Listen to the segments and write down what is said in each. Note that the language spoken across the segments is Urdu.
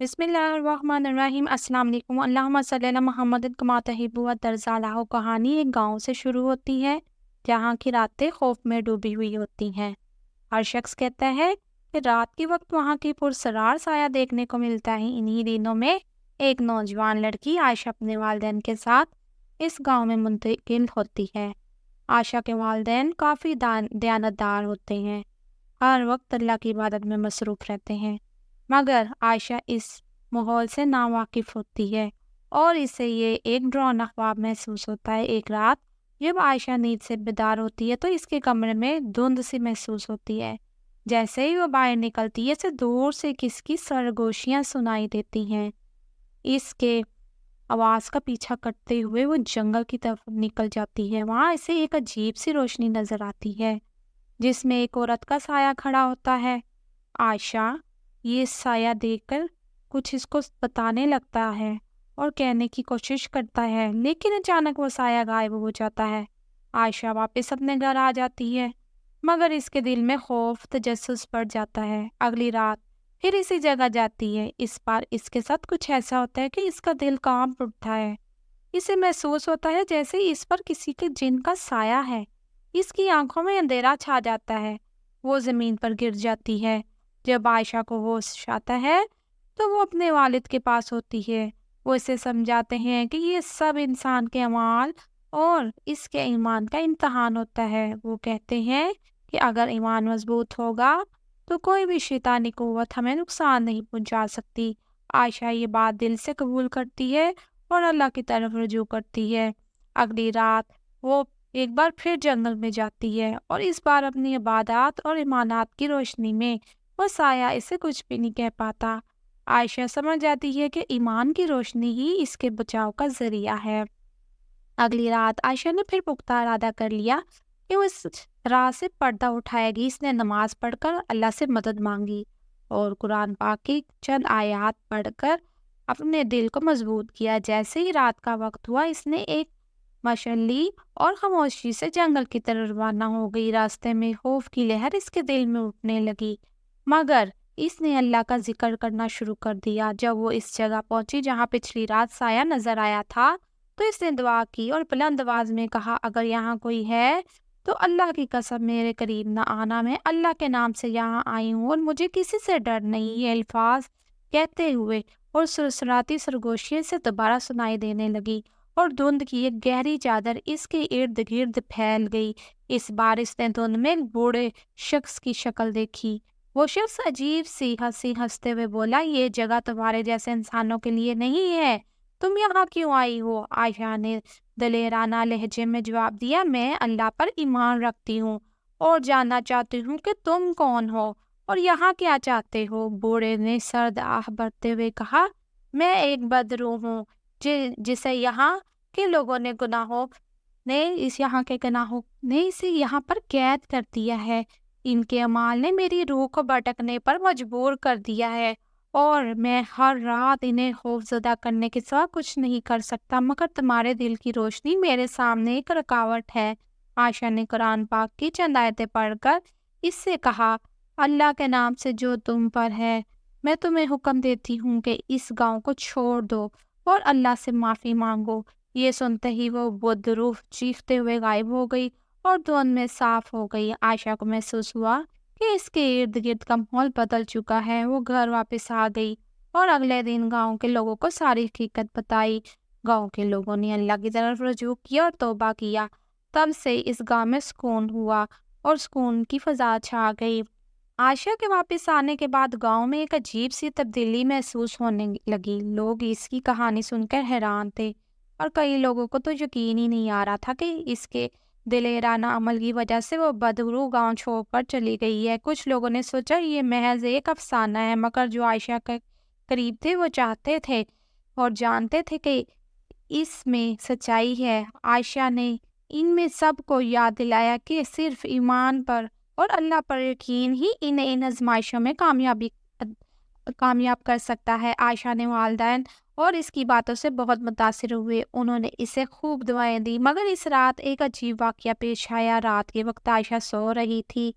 بسم اللہ الرحمن الرحیم۔ السلام علیکم۔ اللہم صلی علی محمد کما تحب و ترضی۔ کہانی ایک گاؤں سے شروع ہوتی ہے جہاں کی راتیں خوف میں ڈوبی ہوئی ہوتی ہیں۔ ہر شخص کہتا ہے کہ رات کے وقت وہاں کی پرسرار سایہ دیکھنے کو ملتا ہے۔ انہی دنوں میں ایک نوجوان لڑکی عائشہ اپنے والدین کے ساتھ اس گاؤں میں منتقل ہوتی ہے۔ عائشہ کے والدین کافی دیانتدار ہوتے ہیں، ہر وقت اللہ کی عبادت میں مصروف رہتے ہیں، مگر عائشہ اس ماحول سے ناواقف ہوتی ہے اور اسے یہ ایک ڈراؤنا خواب محسوس ہوتا ہے۔ ایک رات جب عائشہ نیند سے بیدار ہوتی ہے تو اس کے کمرے میں دھند سی محسوس ہوتی ہے۔ جیسے ہی وہ باہر نکلتی ہے اسے دور سے کسی کی سرگوشیاں سنائی دیتی ہیں۔ اس کے آواز کا پیچھا کرتے ہوئے وہ جنگل کی طرف نکل جاتی ہے۔ وہاں اسے ایک عجیب سی روشنی نظر آتی ہے جس میں ایک عورت کا سایہ کھڑا ہوتا ہے۔ عائشہ یہ سایہ دیکھ کر کچھ اس کو بتانے لگتا ہے اور کہنے کی کوشش کرتا ہے، لیکن اچانک وہ سایہ غائب ہو جاتا ہے۔ عائشہ واپس اپنے گھر آ جاتی ہے، مگر اس کے دل میں خوف تجسس بڑھ جاتا ہے۔ اگلی رات پھر اسی جگہ جاتی ہے۔ اس بار اس کے ساتھ کچھ ایسا ہوتا ہے کہ اس کا دل کانپ اٹھتا ہے۔ اسے محسوس ہوتا ہے جیسے اس پر کسی کے جن کا سایہ ہے۔ اس کی آنکھوں میں اندھیرا چھا جاتا ہے، وہ زمین پر گر جاتی ہے۔ جب عائشہ کو ہوش آتا ہے تو وہ اپنے والد کے پاس ہوتی ہے۔ وہ اسے سمجھاتے ہیں کہ یہ سب انسان کے اعمال اور اس کے ایمان کا امتحان ہوتا ہے۔ وہ کہتے ہیں کہ اگر ایمان مضبوط ہوگا تو کوئی بھی شیطانی قوت ہمیں نقصان نہیں پہنچا سکتی۔ عائشہ یہ بات دل سے قبول کرتی ہے اور اللہ کی طرف رجوع کرتی ہے۔ اگلی رات وہ ایک بار پھر جنگل میں جاتی ہے اور اس بار اپنی عبادات اور ایمانات کی روشنی میں وہ سایہ اسے کچھ بھی نہیں کہہ پاتا۔ عائشہ سمجھ جاتی ہے کہ ایمان کی روشنی ہی اس کے بچاؤ کا ذریعہ ہے۔ اگلی رات عائشہ نے پھر پختہ ارادہ کر لیا کہ وہ اس رات سے پردہ اٹھائے گی۔ اس نے نماز پڑھ کر اللہ سے مدد مانگی اور قرآن پاک کی چند آیات پڑھ کر اپنے دل کو مضبوط کیا۔ جیسے ہی رات کا وقت ہوا اس نے ایک مشعل اور خاموشی سے جنگل کی طرف روانہ ہو گئی۔ راستے میں خوف کی لہر اس کے دل میں اٹھنے لگی، مگر اس نے اللہ کا ذکر کرنا شروع کر دیا۔ جب وہ اس جگہ پہنچی جہاں پچھلی رات سایہ نظر آیا تھا تو اس نے دعا کی اور بلند آواز میں کہا، اگر یہاں کوئی ہے تو اللہ کی قسم میرے قریب نہ آنا، میں اللہ کے نام سے یہاں آئی ہوں اور مجھے کسی سے ڈر نہیں۔ یہ الفاظ کہتے ہوئے اور سرسراتی سرگوشی سے دوبارہ سنائی دینے لگی اور دھند کی ایک گہری چادر اس کے ارد گرد پھیل گئی۔ اس بار اس نے دھند میں ایک بوڑھے شخص کی شکل دیکھی۔ وہ شخص عجیب سی ہنسی ہنستے ہوئے بولا، یہ جگہ تمہارے جیسے انسانوں کے لیے نہیں ہے، تم یہاں کیوں آئی ہو؟ عائشہ نے دلیرانہ لہجے میں جواب دیا، میں اللہ پر ایمان رکھتی ہوں اور جاننا چاہتی ہوں کہ تم کون ہو اور یہاں کیا چاہتے ہو۔ بوڑھے نے سرد آہ بھرتے ہوئے کہا، میں ایک بدروح ہوں جسے یہاں کے لوگوں نے یہاں کے گناہوں نے اسے یہاں پر قید کر دیا ہے۔ ان کے اعمال نے میری روح کو بھٹکنے پر مجبور کر دیا ہے اور میں ہر رات انہیں خوف زدہ کرنے کے سوا کچھ نہیں کر سکتا، مگر تمہارے دل کی روشنی میرے سامنے ایک رکاوٹ ہے۔ عائشہ نے قرآن پاک کی چند آیتیں پڑھ کر اس سے کہا، اللہ کے نام سے جو تم پر ہے، میں تمہیں حکم دیتی ہوں کہ اس گاؤں کو چھوڑ دو اور اللہ سے معافی مانگو۔ یہ سنتے ہی وہ بدروح چیختے ہوئے غائب ہو گئی اور دھند میں صاف ہو گئی۔ عائشہ کو محسوس ہوا کہ اس کے ارد گرد کا ماحول بدل چکا ہے۔ وہ گھر واپس آ گئی اور اگلے دن گاؤں کے لوگوں کو ساری حقیقت بتائی۔ گاؤں کے لوگوں نے اللہ کی طرف رجوع کیا اور توبہ کیا۔ تب سے اس گاؤں میں سکون ہوا اور سکون کی فضا چھا گئی۔ عائشہ کے واپس آنے کے بعد گاؤں میں ایک عجیب سی تبدیلی محسوس ہونے لگی۔ لوگ اس کی کہانی سن کر حیران تھے اور کئی لوگوں کو تو یقین ہی نہیں آ رہا تھا کہ اس کے دلیرانہ عمل کی وجہ سے وہ بدروح گاؤں چھوڑ کر چلی گئی ہے۔ کچھ لوگوں نے سوچا یہ محض ایک افسانہ ہے، مگر جو عائشہ کے قریب تھے وہ چاہتے تھے اور جانتے تھے کہ اس میں سچائی ہے۔ عائشہ نے ان میں سب کو یاد دلایا کہ صرف ایمان پر اور اللہ پر یقین ہی انہیں ان آزمائشوں میں کامیاب کر سکتا ہے۔ عائشہ نے والدین اور اس کی باتوں سے بہت متاثر ہوئے۔ انہوں نے اسے خوب دعائیں دی، مگر اس رات ایک عجیب واقعہ پیش آیا۔ رات کے وقت عائشہ سو رہی تھی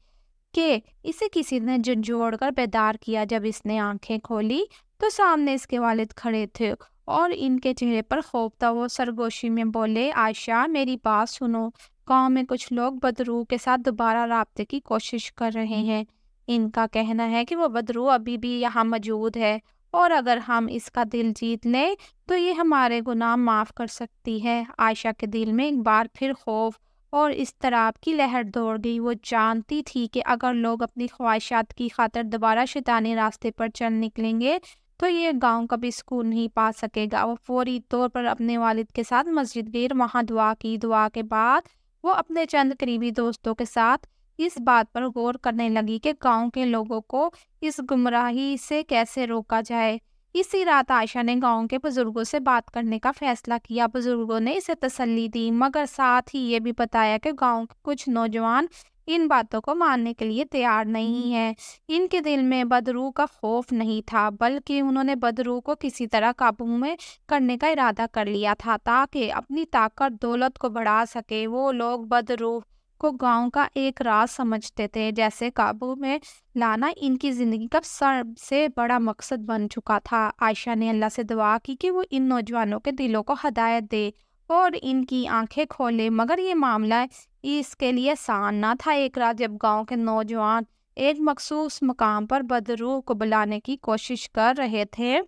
کہ اسے کسی نے جھنجھوڑ کر بیدار کیا۔ جب اس نے آنکھیں کھولی تو سامنے اس کے والد کھڑے تھے اور ان کے چہرے پر خوف تھا۔ وہ سرگوشی میں بولے، عائشہ میری بات سنو، گاؤں میں کچھ لوگ بدرو کے ساتھ دوبارہ رابطے کی کوشش کر رہے ہیں۔ ان کا کہنا ہے کہ وہ بدرو ابھی بھی یہاں موجود ہے اور اگر ہم اس کا دل جیت لیں تو یہ ہمارے گناہ معاف کر سکتی ہے۔ عائشہ کے دل میں ایک بار پھر خوف اور اضطراب کی لہر دوڑ گئی۔ وہ جانتی تھی کہ اگر لوگ اپنی خواہشات کی خاطر دوبارہ شیطانی راستے پر چل نکلیں گے تو یہ گاؤں کبھی سکون نہیں پا سکے گا۔ وہ فوری طور پر اپنے والد کے ساتھ مسجد گئی اور وہاں دعا کی۔ دعا کے بعد وہ اپنے چند قریبی دوستوں کے ساتھ اس بات پر غور کرنے لگی کہ گاؤں کے لوگوں کو اس گمراہی سے کیسے روکا جائے۔ اسی رات عائشہ نے گاؤں کے بزرگوں سے بات کرنے کا فیصلہ کیا۔ بزرگوں نے اسے تسلی دی مگر ساتھ ہی یہ بھی بتایا کہ گاؤں کے کچھ نوجوان ان باتوں کو ماننے کے لیے تیار نہیں ہیں۔ ان کے دل میں بدرو کا خوف نہیں تھا بلکہ انہوں نے بدرو کو کسی طرح قابو میں کرنے کا ارادہ کر لیا تھا تاکہ اپنی طاقت دولت کو بڑھا سکے۔ وہ لوگ بدرو کو گاؤں کا ایک راز سمجھتے تھے، جیسے قابو میں لانا ان کی زندگی کا سب سے بڑا مقصد بن چکا تھا۔ عائشہ نے اللہ سے دعا کی کہ وہ ان نوجوانوں کے دلوں کو ہدایت دے اور ان کی آنکھیں کھولے، مگر یہ معاملہ اس کے لیے آسان نہ تھا۔ ایک رات جب گاؤں کے نوجوان ایک مخصوص مقام پر بدرو کو بلانے کی کوشش کر رہے تھے،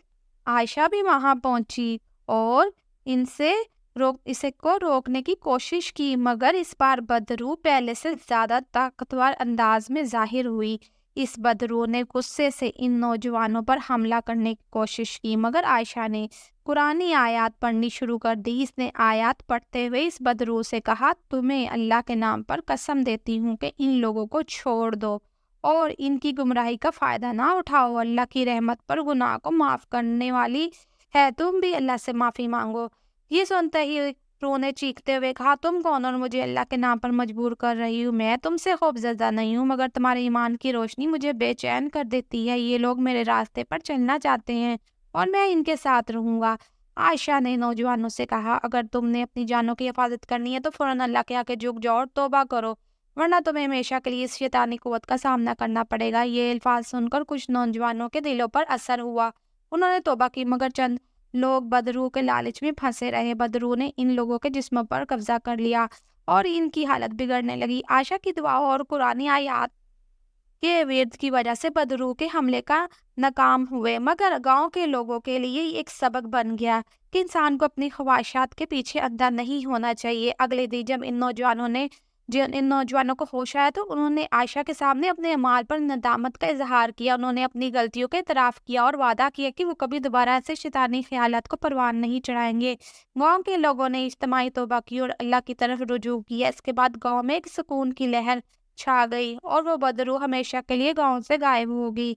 عائشہ بھی وہاں پہنچی اور اسے کو روکنے کی کوشش کی، مگر اس بار بدرو پہلے سے زیادہ طاقتور انداز میں ظاہر ہوئی۔ اس بدرو نے غصے سے ان نوجوانوں پر حملہ کرنے کی کوشش کی، مگر عائشہ نے قرآنی آیات پڑھنی شروع کر دی۔ اس نے آیات پڑھتے ہوئے اس بدرو سے کہا، تمہیں اللہ کے نام پر قسم دیتی ہوں کہ ان لوگوں کو چھوڑ دو اور ان کی گمراہی کا فائدہ نہ اٹھاؤ۔ اللہ کی رحمت پر گناہ کو معاف کرنے والی ہے، تم بھی اللہ سے معافی مانگو۔ یہ سنتے ہی روح نے چیختے ہوئے کہا، تم کون اور مجھے اللہ کے نام پر مجبور کر رہی ہو؟ میں تم سے خوف زدہ نہیں ہوں مگر تمہارے ایمان کی روشنی مجھے بے چین کر دیتی ہے۔ یہ لوگ میرے راستے پر چلنا چاہتے ہیں اور میں ان کے ساتھ رہوں گا۔ عائشہ نے نوجوانوں سے کہا، اگر تم نے اپنی جانوں کی حفاظت کرنی ہے تو فوراً اللہ کے آگے جھک جاؤ اور توبہ کرو، ورنہ تمہیں ہمیشہ کے لیے اس شیطانی قوت کا سامنا کرنا پڑے گا۔ یہ الفاظ سن کر کچھ نوجوانوں کے دلوں پر اثر ہوا، انہوں نے توبہ کی، مگر چند لوگ بدرو کے لالچ میں پھنسے رہے۔ بدرو نے ان لوگوں کے جسموں پر قبضہ کر لیا اور ان کی حالت بگڑنے لگی۔ عائشہ کی دعا اور قرآنی آیات کے ورد کی وجہ سے بدرو کے حملے کا ناکام ہوئے، مگر گاؤں کے لوگوں کے لیے ایک سبق بن گیا کہ انسان کو اپنی خواہشات کے پیچھے اندھا نہیں ہونا چاہیے۔ اگلے دن جب ان نوجوانوں کو ہوش آیا تو انہوں نے عائشہ کے سامنے اپنے اعمال پر ندامت کا اظہار کیا۔ انہوں نے اپنی غلطیوں کا اعتراف کیا اور وعدہ کیا کہ وہ کبھی دوبارہ ایسے شیطانی خیالات کو پروان نہیں چڑھائیں گے۔ گاؤں کے لوگوں نے اجتماعی توبہ کی اور اللہ کی طرف رجوع کیا۔ اس کے بعد گاؤں میں ایک سکون کی لہر چھا گئی اور وہ بدرو ہمیشہ کے لیے گاؤں سے غائب ہو گئی۔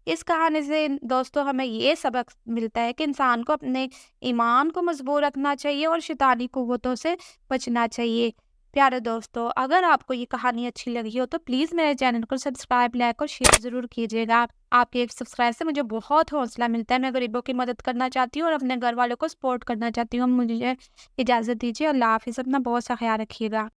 اس کہانی سے دوستو ہمیں یہ سبق ملتا ہے کہ انسان کو اپنے ایمان کو مضبوط رکھنا چاہیے اور شیطانی قوتوں سے بچنا چاہیے۔ پیارے دوستو، اگر آپ کو یہ کہانی اچھی لگی ہو تو پلیز میرے چینل کو سبسکرائب، لائک اور شیئر ضرور کیجیے گا۔ آپ کے ایک سبسکرائب سے مجھے بہت حوصلہ ملتا ہے۔ میں غریبوں کی مدد کرنا چاہتی ہوں اور اپنے گھر والوں کو سپورٹ کرنا چاہتی ہوں۔ مجھے اجازت دیجیے، اللہ حافظ، اپنا بہت سا خیال رکھیے گا۔